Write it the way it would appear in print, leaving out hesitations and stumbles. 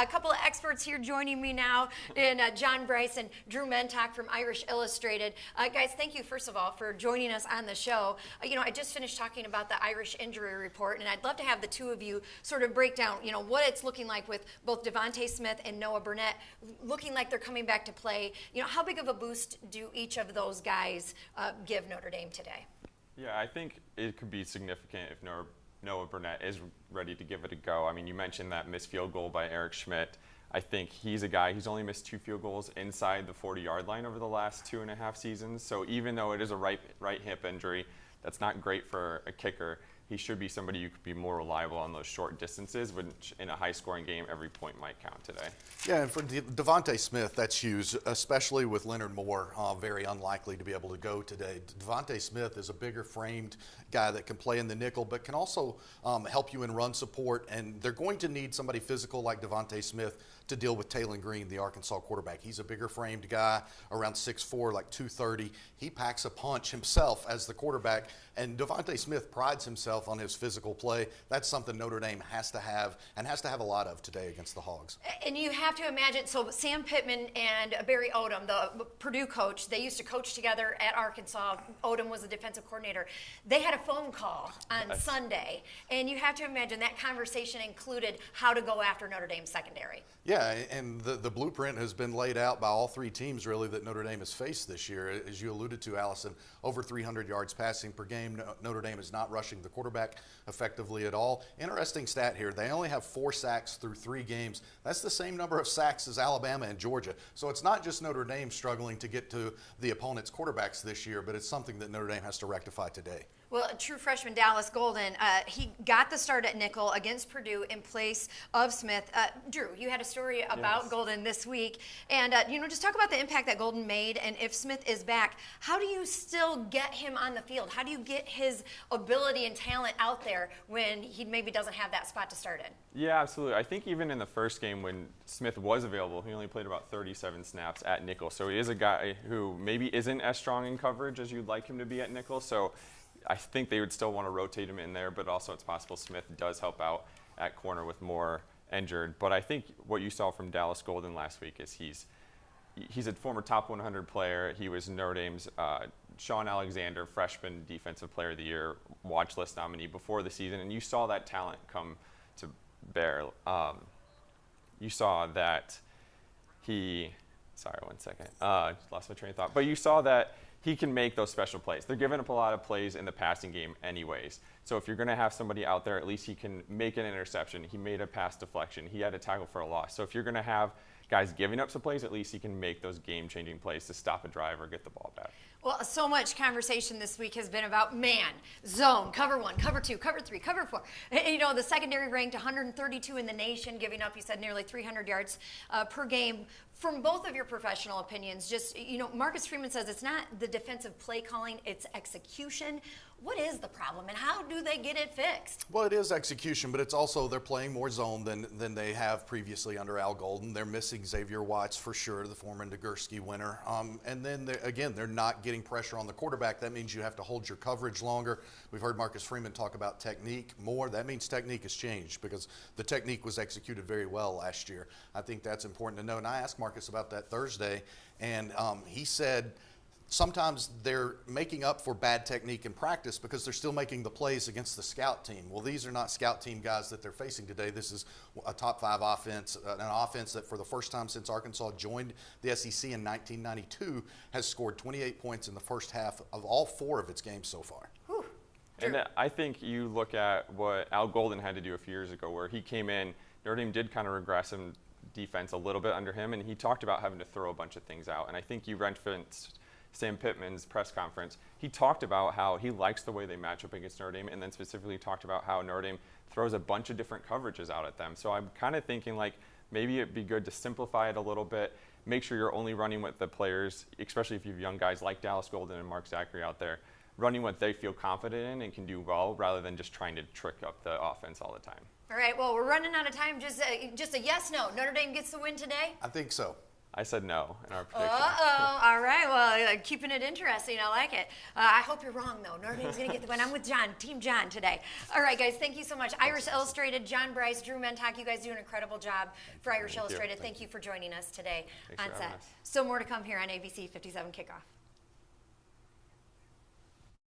A couple of experts here joining me now in John Brice and Drew Mentock from Irish Illustrated. Guys, thank you, first of all, for joining us on the show. I just finished talking about the Irish injury report, and I'd love to have the two of you sort of break down, what it's looking like with both Devontae Smith and Noah Burnett, looking like they're coming back to play. How big of a boost do each of those guys give Notre Dame today? Yeah, I think it could be significant if Noah Burnett is ready to give it a go. I mean, you mentioned that missed field goal by Eric Schmidt. I think he's a guy who's only missed 2 field goals inside the 40-yard line over the last 2.5 seasons. So even though it is a right hip injury, that's not great for a kicker. He should be somebody who could be more reliable on those short distances, which in a high-scoring game, every point might count today. Yeah, and for Devontae Smith, that's huge, especially with Leonard Moore very unlikely to be able to go today. Devontae Smith is a bigger framed guy that can play in the nickel, but can also help you in run support, and they're going to need somebody physical like Devontae Smith to deal with Taylon Green, the Arkansas quarterback. He's a bigger framed guy, around 6'4", like 230. He packs a punch himself as the quarterback, and Devontae Smith prides himself on his physical play. That's something Notre Dame has to have, and has to have a lot of today against the Hogs. And you have to imagine, so Sam Pittman and Barry Odom, the Purdue coach, they used to coach together at Arkansas. Odom was the defensive coordinator. They had a phone call on Sunday, and you have to imagine that conversation included how to go after Notre Dame's secondary. Yeah, and the blueprint has been laid out by all 3 teams, really, that Notre Dame has faced this year. As you alluded to, Allison, over 300 yards passing per game. Notre Dame is not rushing the quarterback effectively at all. Interesting stat here. They only have 4 sacks through 3 games. That's the same number of sacks as Alabama and Georgia. So it's not just Notre Dame struggling to get to the opponent's quarterbacks this year, but it's something that Notre Dame has to rectify today. Well, a true freshman, Dallas Golden, he got the start at nickel against Purdue in place of Smith. Drew, you had a story about Golden this week. And, just talk about the impact that Golden made. And if Smith is back, how do you still get him on the field? How do you get his ability and talent out there when he maybe doesn't have that spot to start in? Yeah, absolutely. I think even in the first game when Smith was available, he only played about 37 snaps at nickel. So he is a guy who maybe isn't as strong in coverage as you'd like him to be at nickel. So I think they would still want to rotate him in there, but also it's possible Smith does help out at corner with Moore injured. But I think what you saw from Dallas Golden last week is he's a former top 100 player. He was Notre Dame's Sean Alexander freshman defensive player of the year watch list nominee before the season, and you saw that talent come to bear. You saw that sorry, one second, lost my train of thought, but you saw that he can make those special plays. They're giving up a lot of plays in the passing game anyways. So if you're going to have somebody out there, at least he can make an interception. He made a pass deflection. He had a tackle for a loss. So if you're going to have guys giving up some plays, at least he can make those game-changing plays to stop a drive or get the ball back. Well, so much conversation this week has been about man, zone, cover 1, cover 2, cover 3, cover 4. The secondary ranked 132 in the nation, giving up, you said, nearly 300 yards per game. From both of your professional opinions, Marcus Freeman says it's not the defensive play calling, it's execution. What is the problem, and how do they get it fixed? Well, it is execution, but it's also they're playing more zone than they have previously under Al Golden. They're missing Xavier Watts for sure, the former Nagurski winner. And then, they're not getting pressure on the quarterback. That means you have to hold your coverage longer. We've heard Marcus Freeman talk about technique more. That means technique has changed because the technique was executed very well last year. I think that's important to know. And I asked Marcus about that Thursday, and he said sometimes they're making up for bad technique in practice because they're still making the plays against the scout team. Well, these are not scout team guys that they're facing today. This is a top 5 offense, an offense that for the first time since Arkansas joined the SEC in 1992 has scored 28 points in the first half of all 4 of its games so far. Whew. And I think you look at what Al Golden had to do a few years ago where he came in, Notre Dame did kind of regress in defense a little bit under him, and he talked about having to throw a bunch of things out. And I think you referenced Sam Pittman's press conference. He talked about how he likes the way they match up against Notre Dame, and then specifically talked about how Notre Dame throws a bunch of different coverages out at them. So I'm kind of thinking maybe it'd be good to simplify it a little bit, make sure you're only running with the players, especially if you have young guys like Dallas Golden and Mark Zachary out there, running what they feel confident in and can do well rather than just trying to trick up the offense all the time. All right, well, we're running out of time. Just a yes, no. Notre Dame gets the win today? I think so. I said no in our prediction. Uh-oh. All right. Well, keeping it interesting. I like it. I hope you're wrong, though. Notre Dame's going to get the win. I'm with John, Team John today. All right, guys. Thank you so much. Irish Illustrated, John Brice, Drew Mentock. You guys do an incredible job for Irish Illustrated. Thank you for joining us today on set. Still more to come here on ABC 57 Kickoff.